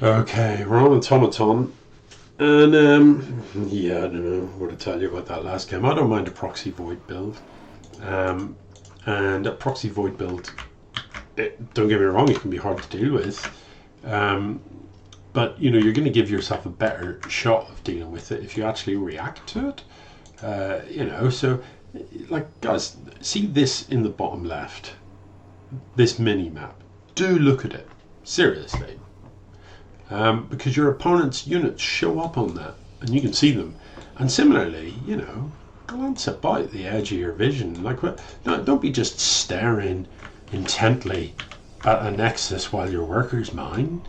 Okay, we're on automaton, and yeah, I don't know what to tell you about that last game. I don't mind a proxy void build, um, and a proxy void build. Don't get me wrong, it can be hard to deal with, um, but you know you're going to give yourself a better shot of dealing with it if you actually react to it. So like guys, see this in the bottom left, this mini map. Do look at it seriously. Because your opponent's units show up on that and you can see them. And similarly, glance about the edge of your vision. Like, don't be just staring intently at a nexus while your workers mine.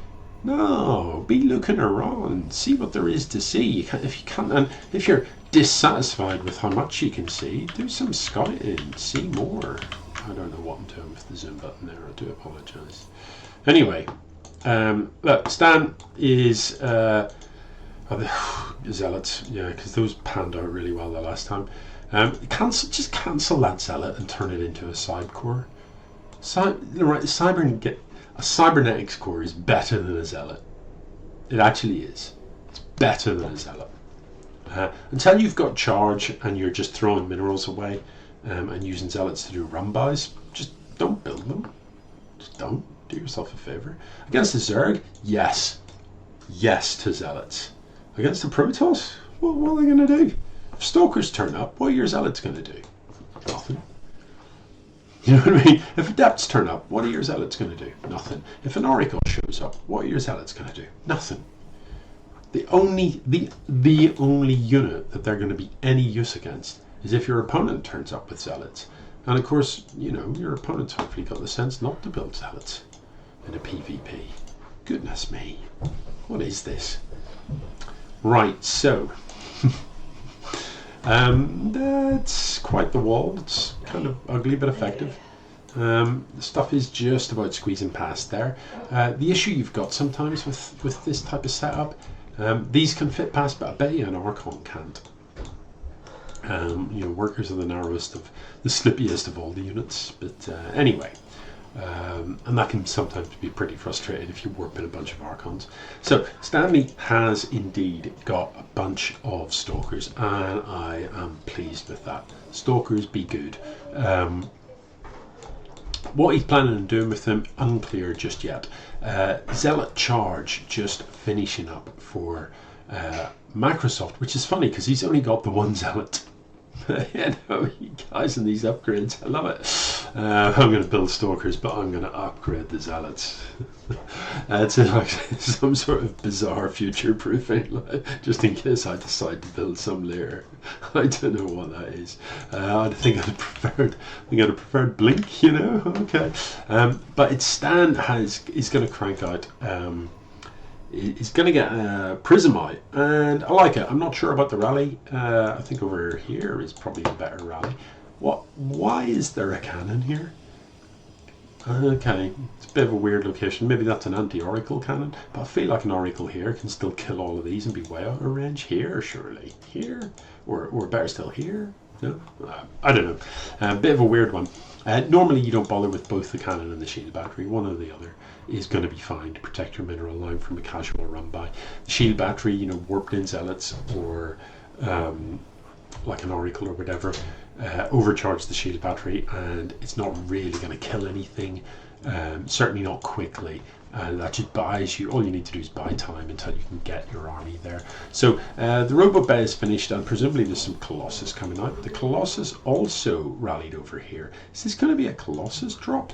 No, be looking around, see what there is to see. If you can't, and if you're dissatisfied with how much you can see, do some scouting, see more. I don't know what I'm doing with the zoom button there. I do apologise. Anyway, look, Stan is zealots, yeah, because those panned out really well the last time. Just cancel that zealot and turn it into a side core. A cybernetics core is better than a zealot. It actually is. It's better than a zealot. Until you've got charge and you're just throwing minerals away and using zealots to do run bys, just don't build them. Just don't. Do yourself a favour. Against the Zerg, yes to zealots. Against the Protoss, what are they going to do? If Stalkers turn up, what are your zealots going to do? Nothing. You know what I mean? If Adepts turn up, what are your zealots going to do? Nothing. If an Oracle shows up, what are your zealots going to do? Nothing. The only unit that they're going to be any use against is if your opponent turns up with zealots. And of course, your opponent's hopefully got the sense not to build zealots in a PvP. Goodness me, what is this? Right, so that's quite the wall. It's kind of ugly but effective. The stuff is just about squeezing past there. The issue you've got sometimes with this type of setup, these can fit past, but I bet you an Archon can't. Workers are the narrowest of the slippiest of all the units, but anyway. And that can sometimes be pretty frustrating if you warp in a bunch of Archons. So Stanley has indeed got a bunch of Stalkers, and I am pleased with that. Stalkers be good. What he's planning on doing with them, unclear just yet. Zealot Charge just finishing up for Macrosoft, which is funny because he's only got the one Zealot. Guys, and these upgrades, I love it. I'm going to build Stalkers, but I'm going to upgrade the Zealots. It's like some sort of bizarre future proofing, like, just in case I decide to build some layer. I don't know what that is. I think I'd have preferred Blink, okay. But its Stan is going to crank out. He's going to get a Prismite, and I like it. I'm not sure about the rally. I think over here is probably a better rally. Why is there a cannon here? Okay, it's a bit of a weird location. Maybe that's an anti-Oracle cannon, but I feel like an Oracle here can still kill all of these and be way out of range. Here, surely. Here? Or better still, here? No? I don't know. A bit of a weird one. Normally you don't bother with both the cannon and the shield battery. One or the other is going to be fine to protect your mineral line from a casual run by. The shield battery, warped in zealots or like an Oracle or whatever, overcharge the shield battery, and it's not really going to kill anything, certainly not quickly. And that just buys you, all you need to do is buy time until you can get your army there. So the Robot Bay is finished, and presumably there's some Colossus coming out. The Colossus also rallied over here. Is this going to be a Colossus drop?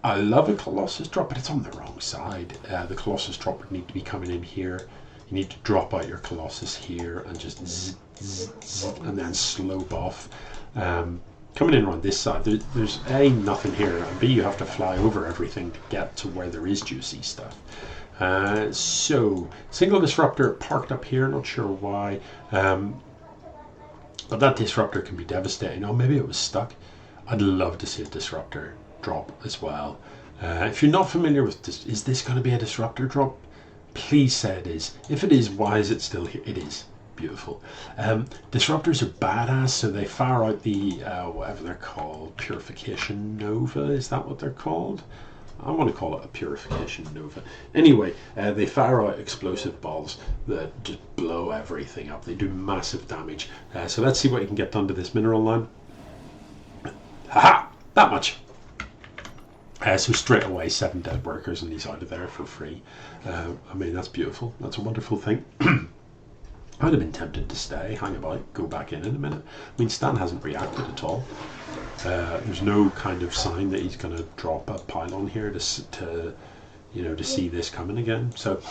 I love a Colossus drop, but it's on the wrong side. The Colossus drop would need to be coming in here. You need to drop out your Colossus here and just zzz, zzz, zzz, and then slope off. Coming in around this side, there's A, nothing here, and B, you have to fly over everything to get to where there is juicy stuff. So, single disruptor parked up here, not sure why. But that disruptor can be devastating. Oh, maybe it was stuck. I'd love to see a disruptor drop as well. If you're not familiar with this, is this going to be a disruptor drop? Please say it is. If it is, why is it still here? It is. Beautiful. Disruptors are badass, so they fire out the whatever they're called, purification nova. Is that what they're called? I want to call it a purification nova. Anyway, they fire out explosive balls that just blow everything up. They do massive damage. So let's see what you can get done to this mineral line. Haha! That much. So straight away, 7 dead workers, and he's out of there for free. I mean, that's beautiful. That's a wonderful thing. I'd have been tempted to stay, hang about, go back in a minute. I mean, Stan hasn't reacted at all. There's no kind of sign that he's going to drop a pylon here to see this coming again. So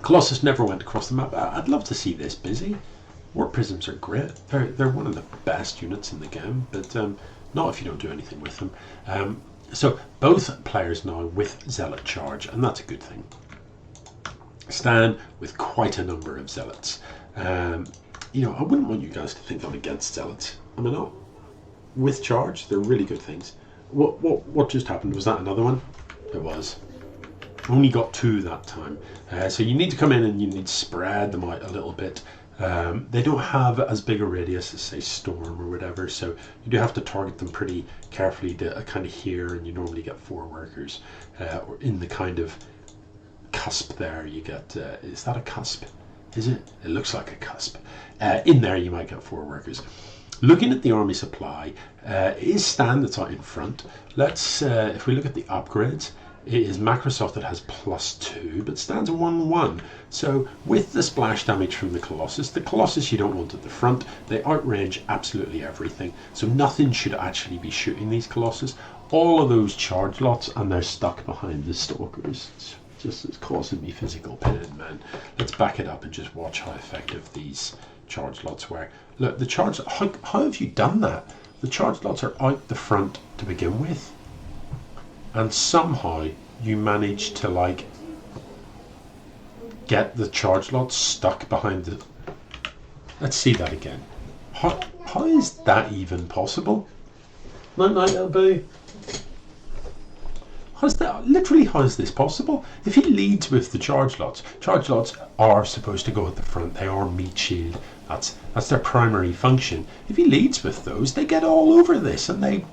Colossus never went across the map. I'd love to see this busy. Warp prisms are great. They're one of the best units in the game, but not if you don't do anything with them. So both players now with Zealot charge, and that's a good thing. Stan with quite a number of Zealots. I wouldn't want you guys to think I'm against Zealots. I'm not. With charge, they're really good things. What just happened? Was that another one? It was. Only got 2 that time. So you need to come in and you need to spread them out a little bit. They don't have as big a radius as, say, Storm or whatever, so you do have to target them pretty carefully to kind of here, and you normally get 4 workers. Or in the kind of cusp there, you get, is that a cusp? Is it? It looks like a cusp. In there, you might get 4 workers. Looking at the army supply, it is Stan that's out in front. Let's, if we look at the upgrades, it is Macrosoft that has +2, but Stan's 1-1. So with the splash damage from the Colossus you don't want at the front. They outrange absolutely everything. So nothing should actually be shooting these Colossus. All of those charge lots, and they're stuck behind the Stalkers. It's causing me physical pain, man. Let's back it up and just watch how effective these charge lots were. Look, the charge, how have you done that? The charge lots are out the front to begin with, and somehow you manage to like get the charge lots stuck behind the. Let's see that again. How is that even possible? Night night, LB. How's that? Literally, how is this possible? If he leads with the charge lots are supposed to go at the front. They are meat shield. That's their primary function. If he leads with those, they get all over this, and they,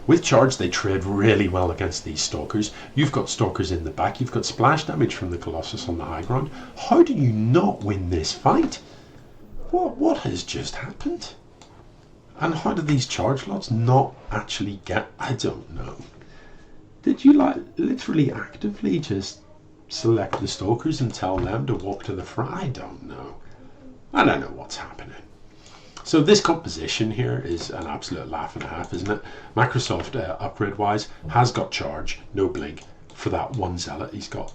with charge, they trade really well against these Stalkers. You've got Stalkers in the back. You've got splash damage from the Colossus on the high ground. How do you not win this fight? What has just happened? And how do these charge lots not actually get? I don't know. Did you literally actively just select the Stalkers and tell them to walk to the front? I don't know. I don't know what's happening. So this composition here is an absolute laugh and a half, isn't it? Macrosoft, upgrade-wise, has got charge, no blink, for that 1 Zealot he's got.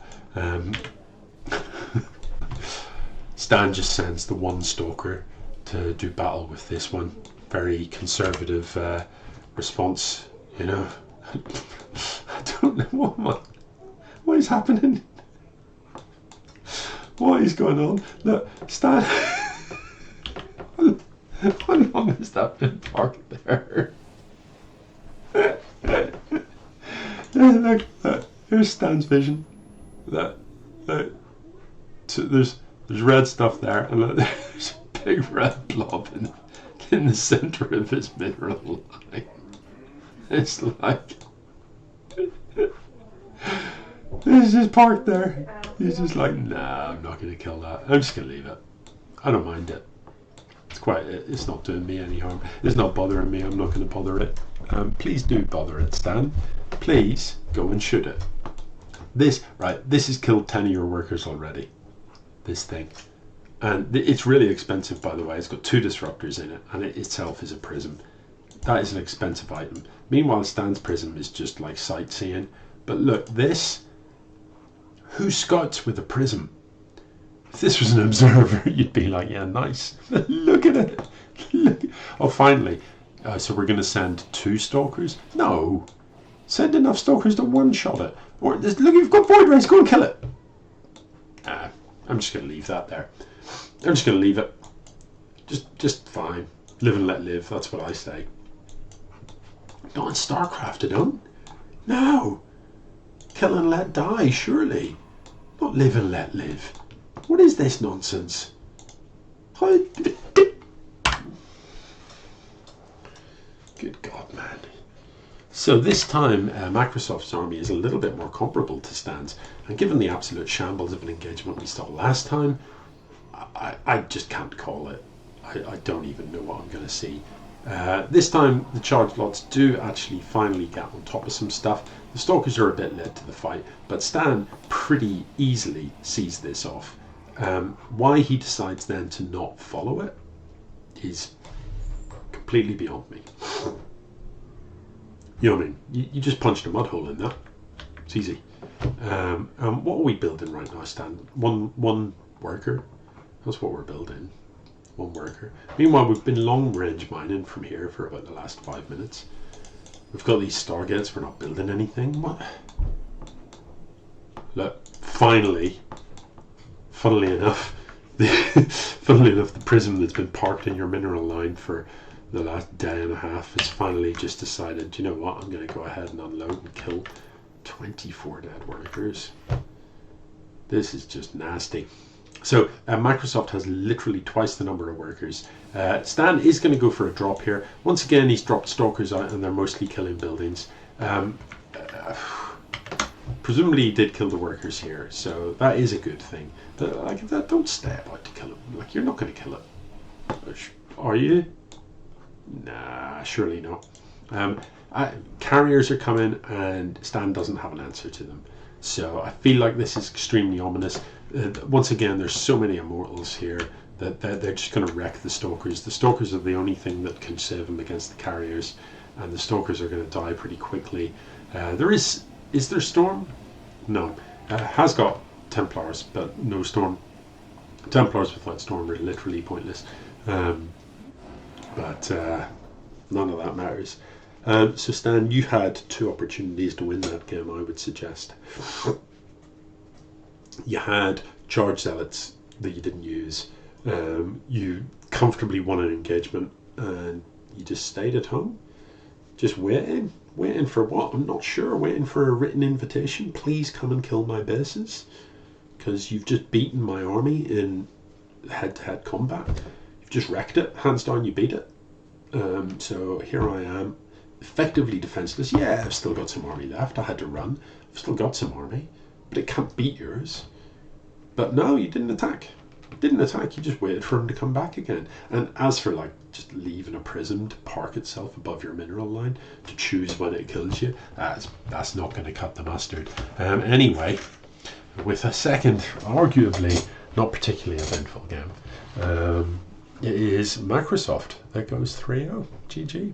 Stan just sends the 1 Stalker to do battle with this one. Very conservative response, I don't know what is happening. What is going on? Look, Stan. How long has that been parked there? Look, here's Stan's vision. So there's red stuff there, and look, there's a big red blob in the center of his mineral line. It's like he's just parked there. He's just like, nah, I'm not going to kill that. I'm just going to leave it. I don't mind it. It's not doing me any harm. It's not bothering me. I'm not going to bother it. Please do bother it, Stan. Please go and shoot it. This has killed 10 of your workers already. This thing. And it's really expensive, by the way. It's got 2 disruptors in it, and it itself is a prism. That is an expensive item. Meanwhile, Stan's prism is just like sightseeing. But look, this. Who scouts with a prism? If this was an observer, you'd be like, yeah, nice. Look at it. Look. Oh, finally. So we're going to send 2 Stalkers? No. Send enough Stalkers to one-shot it. Or look, you've got Void Rays. Go and kill it. I'm just going to leave that there. I'm just going to leave it. Just fine. Live and let live. That's what I say. Not in StarCraft, I don't. No. Kill and let die, surely. Not live and let live. What is this nonsense? Good God, man. So this time, Macrosoft's army is a little bit more comparable to Stan's, and given the absolute shambles of an engagement we saw last time, I just can't call it. I don't even know what I'm going to see. This time, the charge lots do actually finally get on top of some stuff. The Stalkers are a bit late to the fight, but Stan pretty easily sees this off. Why he decides then to not follow it is completely beyond me. You know what I mean? You just punched a mud hole in that. It's easy. What are we building right now, Stan? One worker. That's what we're building. One worker. Meanwhile, we've been long range mining from here for about the last 5 minutes. We've got these stargates. We're not building anything. What? Look, funnily enough, the prism that's been parked in your mineral line for the last day and a half has finally just decided, you know what, I'm going to go ahead and unload and kill 24 dead workers. This is just nasty. So Microsoft has literally twice the number of workers. Stan is going to go for a drop here. Once again, he's dropped Stalkers out and they're mostly killing buildings. Presumably he did kill the workers here, so that is a good thing. But like, don't stay about to kill it. Like, you're not going to kill it. Are you? Nah, surely not. Carriers are coming and Stan doesn't have an answer to them. So I feel like this is extremely ominous. Once again, there's so many immortals here that they're just going to wreck the Stalkers. The Stalkers are the only thing that can save them against the carriers, and the Stalkers are going to die pretty quickly. Is there Storm? No. Has got Templars, but no Storm. Templars without Storm are literally pointless. But none of that matters. So Stan, you had 2 opportunities to win that game, I would suggest. You had Charge Zealots that you didn't use. You comfortably won an engagement and you just stayed at home. Just waiting. Waiting for what? I'm not sure. Waiting for a written invitation. Please come and kill my bases. Because you've just beaten my army in head-to-head combat. You've just wrecked it. Hands down, you beat it. So here I am. Effectively defenseless. Yeah, I've still got some army left. I had to run. I've still got some army. But it can't beat yours. But no, you didn't attack. Didn't attack, you just waited for him to come back again. And as for like just leaving a prism to park itself above your mineral line to choose when it kills you, that's not going to cut the mustard. Anyway, with a second, arguably not particularly eventful game, it is Microsoft that goes 3-0. GG.